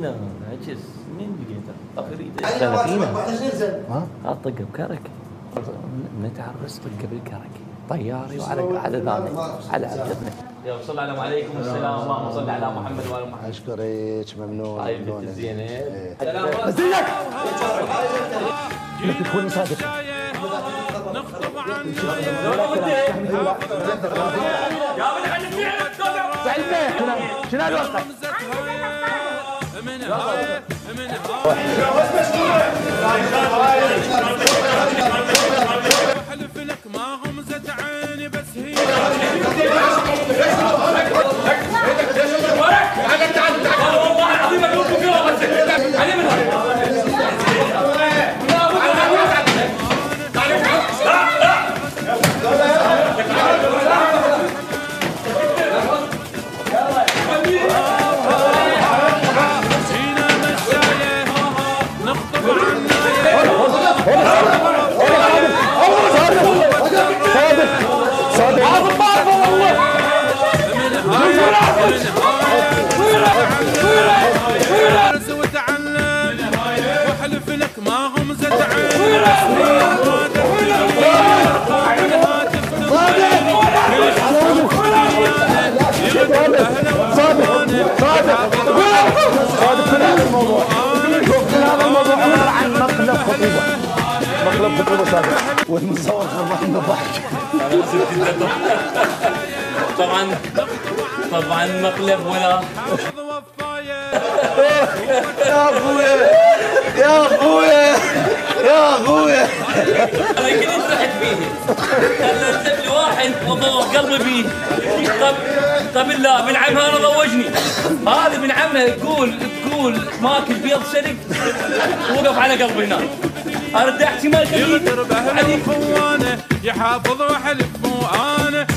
هنا عجز منين لقيته؟ افريده انا فينا ها طق بكرك متعرس طق بالكرك طياري وعلى ثاني على عجبنا. يا صل على عليكم السلام اللهم صل على محمد وال محمد. اشكرك ممنون. طيب زين. زينك تكوني صادق. نخطب عنا شنو الوقت؟ حلف لك ما غمزت عيني بس هي والله العظيم اقولكم فيها علي منها وحلف لك ما غمزت عيني مقلب خطوبه صادق والمصور خربان من الضحك. طبعا مقلب ولا يا اخويا يا اخويا يا اخويا انا كنت رحت فيه خليت لي واحد وضوع قلبي فيه. طب لا من عمها انا ضوجني هذا من عمها تقول ماكل بيض سلق وقف على قلبي هناك ارد احتمال يغدر باهله وخوانه يحافظ وحلف مو انا